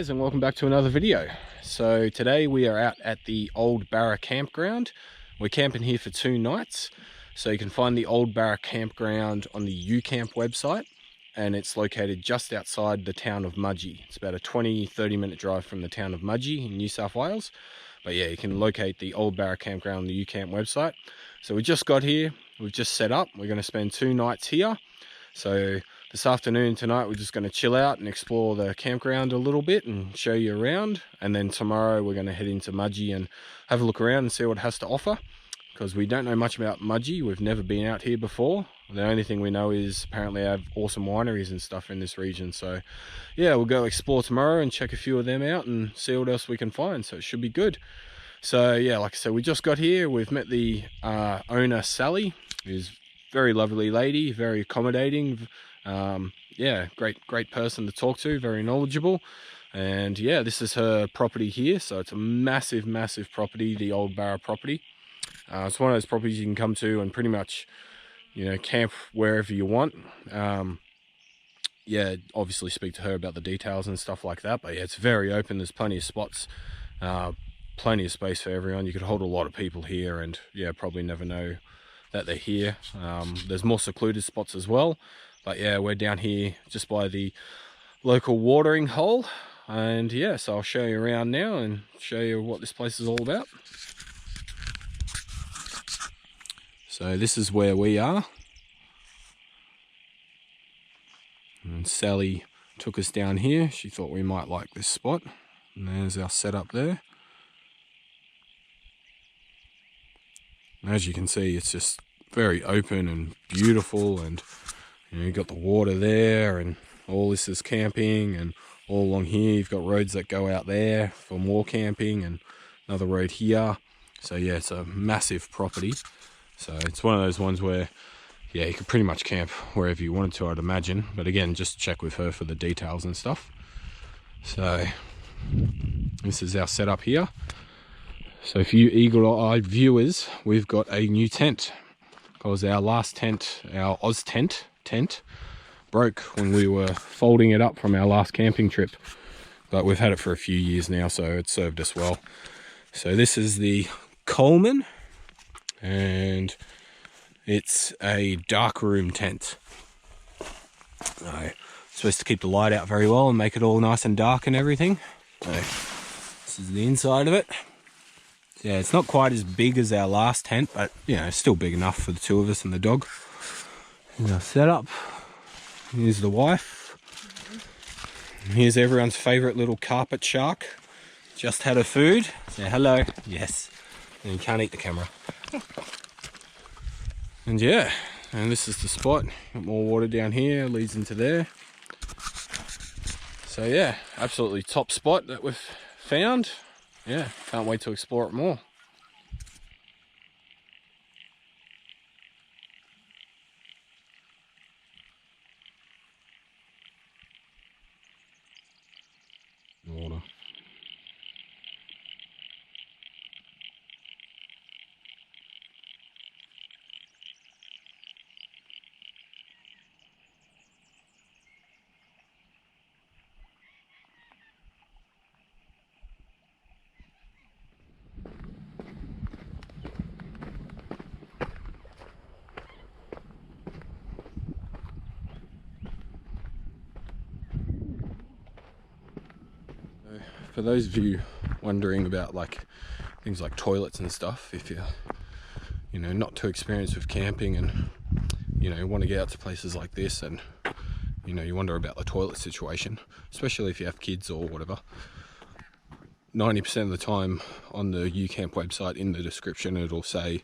guys, and welcome back to another video. So today we are out at the Old Barra campground. We're camping here for 2 nights. So you can find the Old Barra campground on the UCamp website, and it's located just outside the town of Mudgee. It's about a 20-30 minute drive from the town of Mudgee in New South Wales. But yeah, you can locate the Old Barra campground on the UCamp website. So we just got here, we've just set up. We're going to spend 2 nights here. So this afternoon, tonight, we're just going to chill out and explore the campground a little bit and show you around. And then tomorrow we're going to head into Mudgee and have a look around and see what it has to offer, because we don't know much about Mudgee. We've never been out here before. The only thing we know is apparently they have awesome wineries and stuff in this region. So yeah, we'll go explore tomorrow and check a few of them out and see what else we can find. So it should be good. So yeah, like I said, we just got here. We've met the owner, Sally, who's a very lovely lady, very accommodating. Yeah, great person to talk to, very knowledgeable. And yeah, this is her property here. So it's a massive property, the Old Barra property. It's one of those properties you can come to and pretty much, you know, camp wherever you want. Yeah, obviously speak to her about the details and stuff like that, but yeah, it's very open. There's plenty of spots, plenty of space for everyone. You could hold a lot of people here, and yeah, probably never know that they're here. There's more secluded spots as well, but yeah, we're down here just by the local watering hole. And yeah, so I'll show you around now and show you what this place is all about. So this is where we are, and Sally took us down here. She thought we might like this spot, and there's our setup there. And as you can see, it's just very open and beautiful, and you know, you've got the water there, and all this is camping, and all along here you've got roads that go out there for more camping, and another road here. So yeah, it's a massive property. So it's one of those ones where, yeah, you could pretty much camp wherever you wanted to, I'd imagine. But again, just check with her for the details and stuff. So this is our setup here. So for you eagle-eyed viewers, we've got a new tent, because our last tent, our Oz tent, broke when we were folding it up from our last camping trip. But we've had it for a few years now, so it served us well. So this is the Coleman, and it's a dark room tent. So supposed to keep the light out very well and make it all nice and dark and everything. So this is the inside of it. Yeah, it's not quite as big as our last tent, but you know, it's still big enough for the 2 of us and the dog. Here's our setup. Here's the wife. Here's everyone's favourite little carpet shark. Just had her food. Say hello. Yes. And you can't eat the camera. And yeah, and this is the spot. Got more water down here, leads into there. So yeah, absolutely top spot that we've found. Yeah, can't wait to explore it more. Water. For those of you wondering about like things like toilets and stuff, if you're, you know, not too experienced with camping and, you know, want to get out to places like this, and you know, you wonder about the toilet situation, especially if you have kids or whatever, 90% of the time on the UCamp website, in the description, it'll say,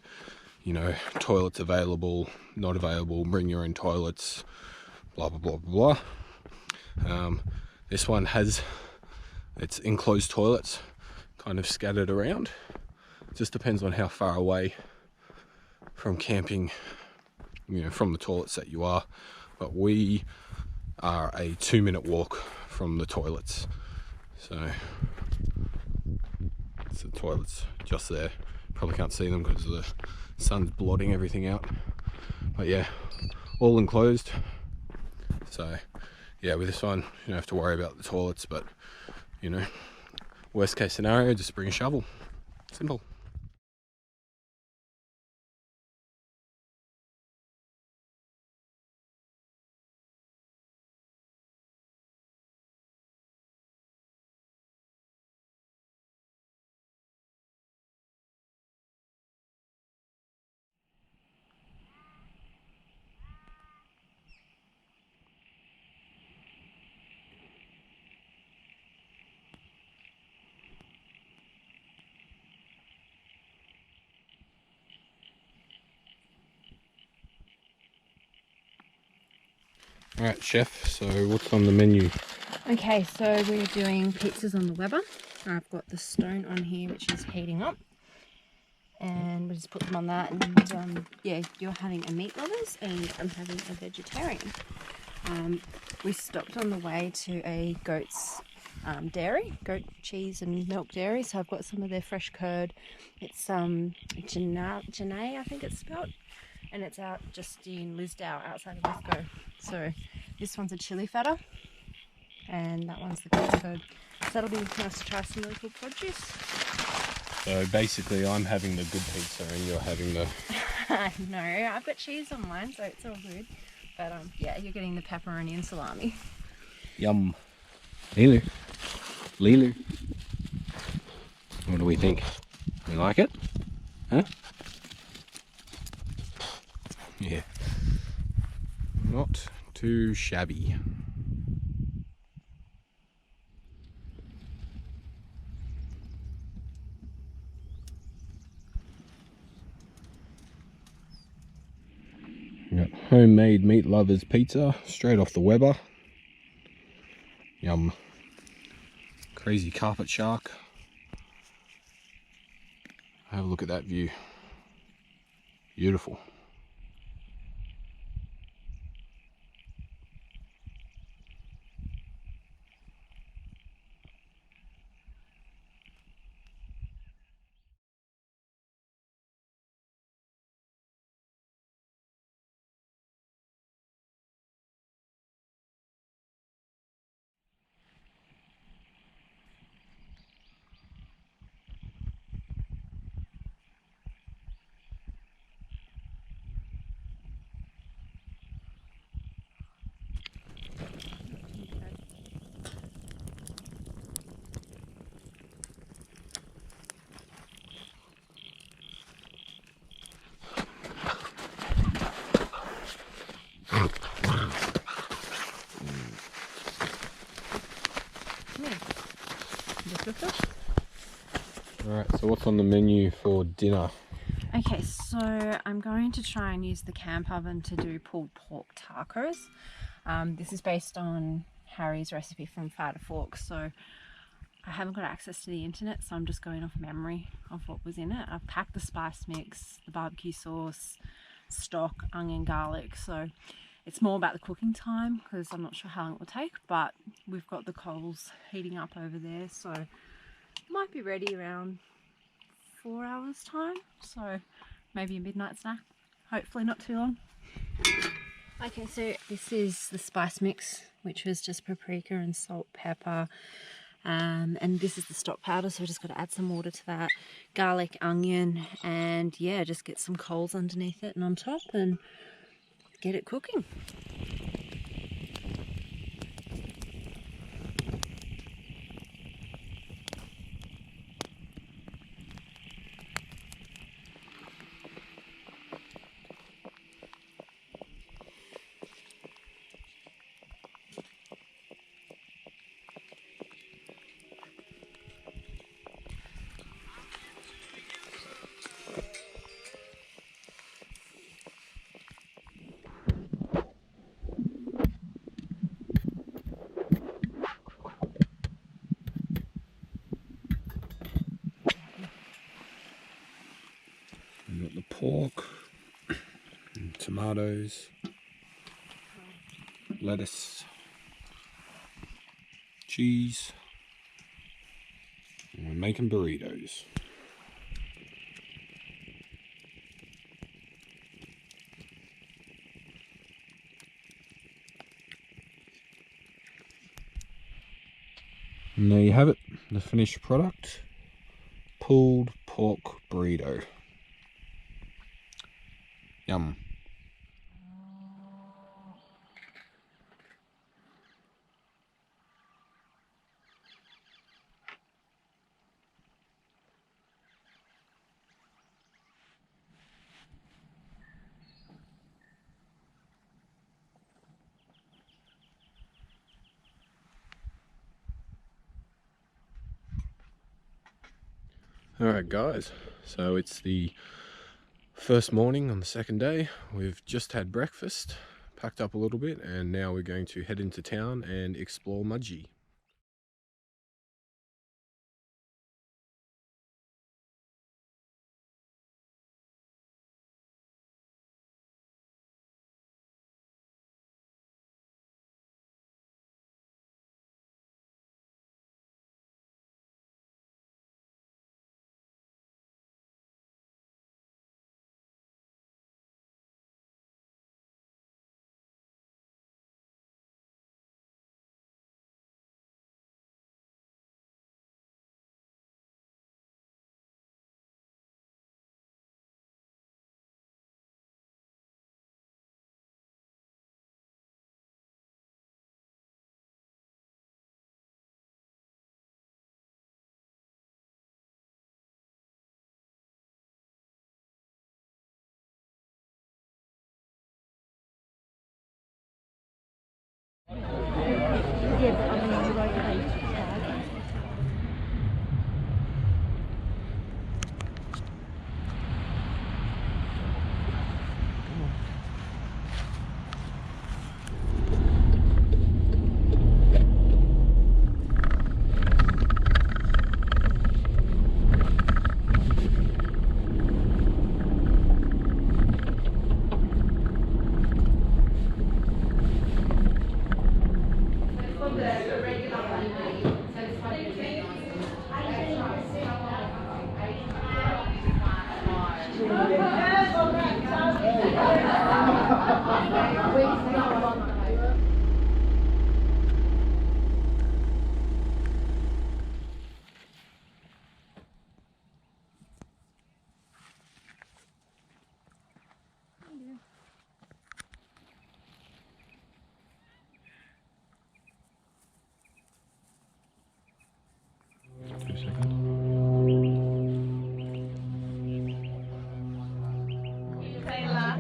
you know, toilets available, not available, bring your own toilets, blah blah blah blah. This one has its enclosed toilets kind of scattered around. It just depends on how far away from camping, you know, from the toilets that you are. But we are a 2-minute walk from the toilets. So it's the toilets just there. Probably can't see them because the sun's blotting everything out. But yeah, all enclosed. So yeah, with this one you don't have to worry about the toilets, but you know, worst case scenario, just bring a shovel. Simple. Alright, chef, so what's on the menu? Okay, so we're doing pizzas on the Weber. I've got the stone on here which is heating up, and we just put them on that. And yeah, you're having a meat lovers and I'm having a vegetarian. We stopped on the way to a goat's dairy, goat cheese and milk dairy, so I've got some of their fresh curd. It's Janae, I think it's spelled, and it's out just in Lisdow outside of Lithgow. So this one's a chili feta and that one's the goat curd. So that'll be nice to try some local produce. So basically I'm having the good pizza and you're having the... No, I've got cheese on mine, so it's all good. But yeah, you're getting the pepperoni and salami. Yum. Lilu. Lilu. What do we think? We like it? Huh? Yeah. Not too shabby. Got homemade meat lovers pizza straight off the Weber. Yum. Crazy carpet shark. Have a look at that view. Beautiful. Alright, so what's on the menu for dinner? Okay, so I'm going to try and use the camp oven to do pulled pork tacos. This is based on Harry's recipe from Fire to Fork, so I haven't got access to the internet, so I'm just going off memory of what was in it. I've packed the spice mix, the barbecue sauce, stock, onion, garlic, so it's more about the cooking time because I'm not sure how long it will take, but we've got the coals heating up over there, so it might be ready around 4 hours time, so maybe a midnight snack, hopefully not too long. Okay, so this is the spice mix, which was just paprika and salt, pepper, and this is the stock powder, so I just got to add some water to that, garlic, onion, and yeah, just get some coals underneath it and on top and get it cooking. We've got the pork, and tomatoes, lettuce, cheese, and we're making burritos. And there you have it, the finished product, pulled pork burrito. Yum. Alright guys, so it's the first morning on the second day. We've just had breakfast, packed up a little bit, and now we're going to head into town and explore Mudgee.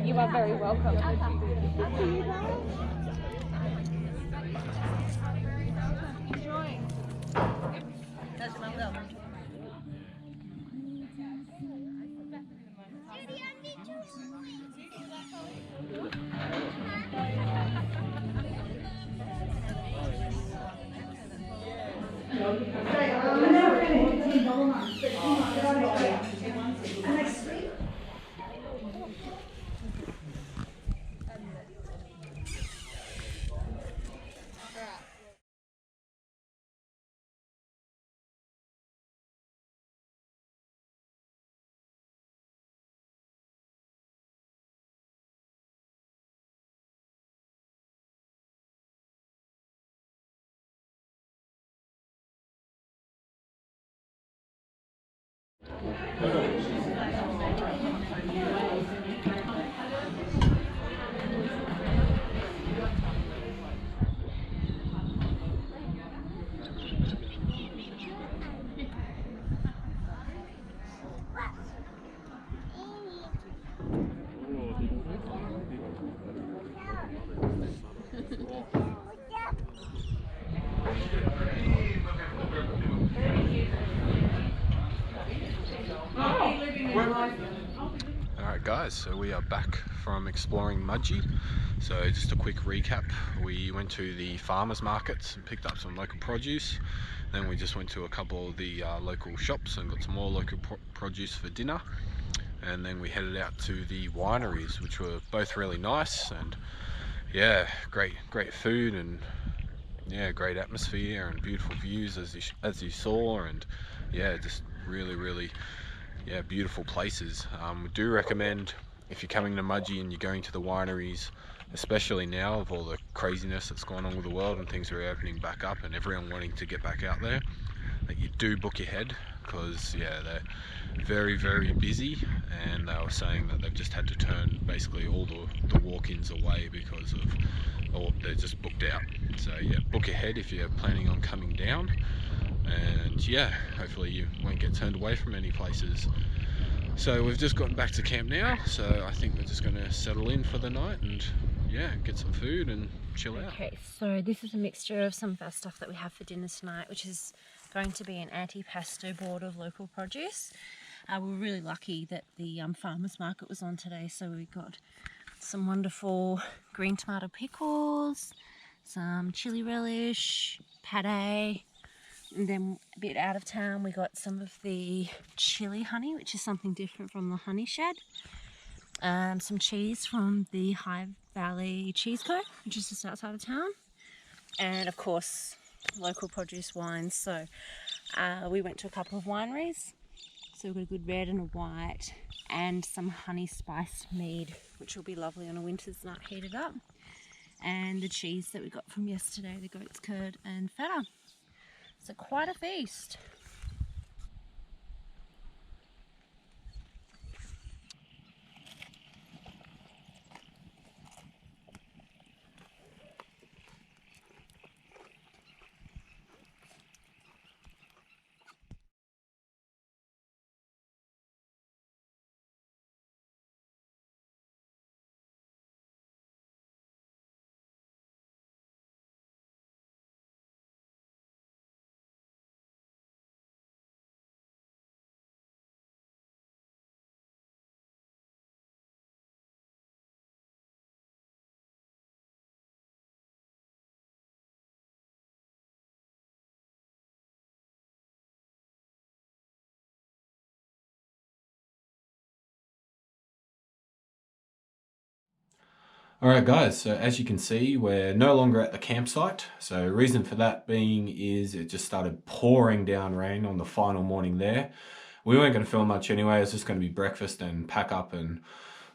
You are very welcome. Alright guys, so we are back from exploring Mudgee. So just a quick recap, we went to the farmers markets and picked up some local produce. Then we just went to a couple of the local shops and got some more local produce for dinner. And then we headed out to the wineries, which were both really nice, and yeah, great food, and yeah, great atmosphere and beautiful views as you saw, and yeah, just really yeah, beautiful places. We do recommend, if you're coming to Mudgee and you're going to the wineries, especially now with all the craziness that's going on with the world and things are opening back up and everyone wanting to get back out there, that you do book ahead, because yeah, they're very, very busy, and they were saying that they've just had to turn basically all the walk-ins away because of, or they're just booked out. So yeah, book ahead if you're planning on coming down, and yeah, hopefully you won't get turned away from any places. So we've just gotten back to camp now, so I think we're just going to settle in for the night and yeah, get some food and chill out. Okay, so this is a mixture of some of our stuff that we have for dinner tonight, which is going to be an antipasto board of local produce. We're really lucky that the farmers market was on today, so we got some wonderful green tomato pickles, some chili relish, pate, and then a bit out of town we got some of the chili honey, which is something different from the honey shed. Some cheese from the High Valley Cheese Co, which is just outside of town, and of course local produce wines. So we went to a couple of wineries, so we've got a good red and a white, and some honey spice mead, which will be lovely on a winter's night heated up, and the cheese that we got from yesterday, the goat's curd and feta. So quite a feast. Alright guys, so as you can see, we're no longer at the campsite. So reason for that being is it just started pouring down rain on the final morning there. We weren't going to film much anyway, it was just going to be breakfast and pack up and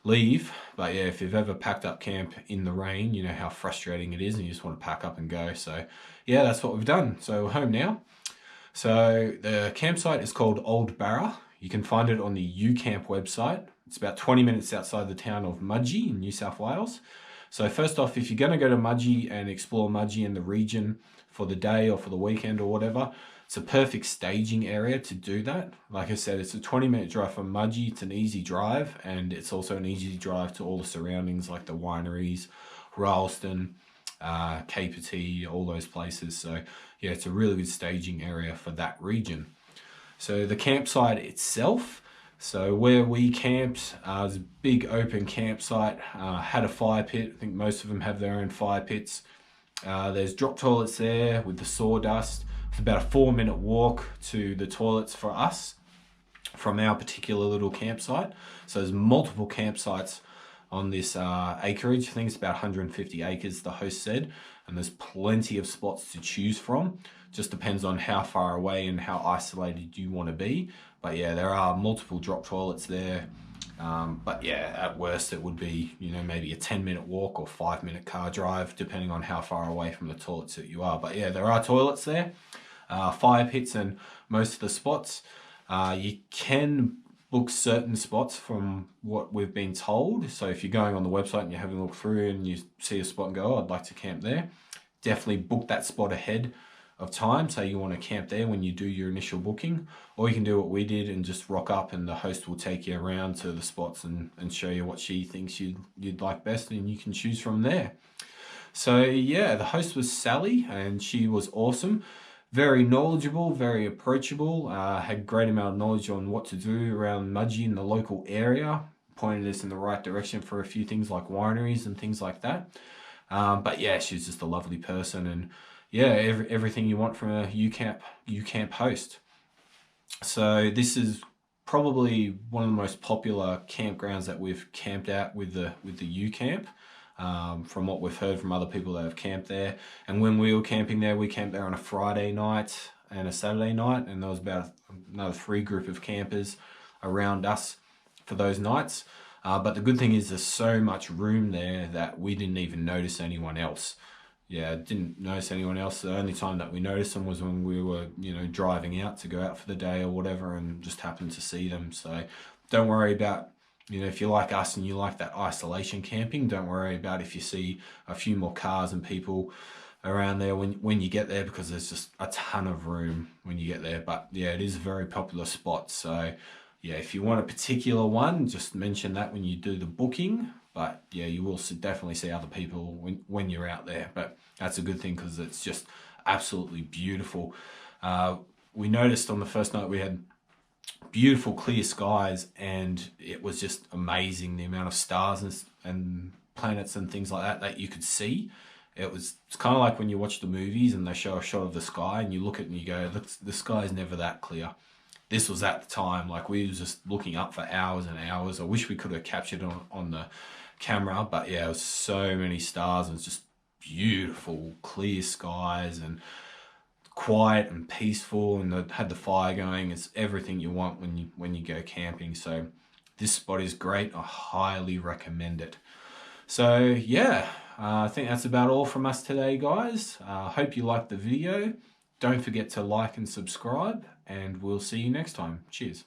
leave. But yeah, if you've ever packed up camp in the rain, you know how frustrating it is and you just want to pack up and go. So yeah, that's what we've done. So we're home now. So the campsite is called Old Barra. You can find it on the UCamp website. It's about 20 minutes outside the town of Mudgee in New South Wales. So first off, if you're going to go to Mudgee and explore Mudgee in the region for the day or for the weekend or whatever, it's a perfect staging area to do that. Like I said, it's a 20-minute drive from Mudgee. It's an easy drive, and it's also an easy drive to all the surroundings like the wineries, Rylstone, Kapiti, all those places. So yeah, it's a really good staging area for that region. So the campsite itself, so where we camped, was a big open campsite, had a fire pit. I think most of them have their own fire pits. There's drop toilets there with the sawdust. It's about a 4-minute walk to the toilets for us from our particular little campsite. So there's multiple campsites on this acreage. I think it's about 150 acres, the host said, and there's plenty of spots to choose from. Just depends on how far away and how isolated you want to be. But yeah, there are multiple drop toilets there. But yeah, at worst it would be, you know, maybe a 10-minute walk or 5-minute car drive, depending on how far away from the toilets that you are. But yeah, there are toilets there, fire pits, and most of the spots. You can book certain spots from what we've been told. So if you're going on the website and you're having a look through and you see a spot and go, oh, I'd like to camp there, definitely book that spot ahead of time. So you want to camp there when you do your initial booking, or you can do what we did and just rock up and the host will take you around to the spots and show you what she thinks you'd like best, and you can choose from there. So yeah, the host was Sally and she was awesome. Very knowledgeable, very approachable, had great amount of knowledge on what to do around Mudgee in the local area, pointed us in the right direction for a few things like wineries and things like that. But yeah, she's just a lovely person, and yeah, everything you want from a UCamp host. So this is probably one of the most popular campgrounds that we've camped at with the UCamp. From what we've heard from other people that have camped there. And when we were camping there, we camped there on a Friday night and a Saturday night, and there was about another 3 group of campers around us for those nights. But the good thing is there's so much room there that we didn't even notice anyone else. yeah, didn't notice anyone else. The only time that we noticed them was when we were, you know, driving out to go out for the day or whatever, and just happened to see them. So don't worry about, you know, if you're like us and you like that isolation camping, don't worry about if you see a few more cars and people around there when you get there, because there's just a ton of room when you get there. But yeah, it is a very popular spot. So yeah, if you want a particular one, just mention that when you do the booking. But yeah, you will definitely see other people when you're out there. But that's a good thing because it's just absolutely beautiful. We noticed on the first night we had beautiful clear skies, and it was just amazing the amount of stars and planets and things like that you could see. It's kind of like when you watch the movies and they show a shot of the sky and you look at it and you go, the sky is never that clear. This was at the time, like we were just looking up for hours and hours. I wish we could have captured it on the camera, but yeah, it was so many stars and it's just beautiful clear skies and quiet and peaceful, and it had the fire going. It's everything you want when you go camping. So this spot is great. I highly recommend it. So yeah, I think that's about all from us today, guys. Hope you liked the video. Don't forget to like and subscribe, and we'll see you next time. Cheers.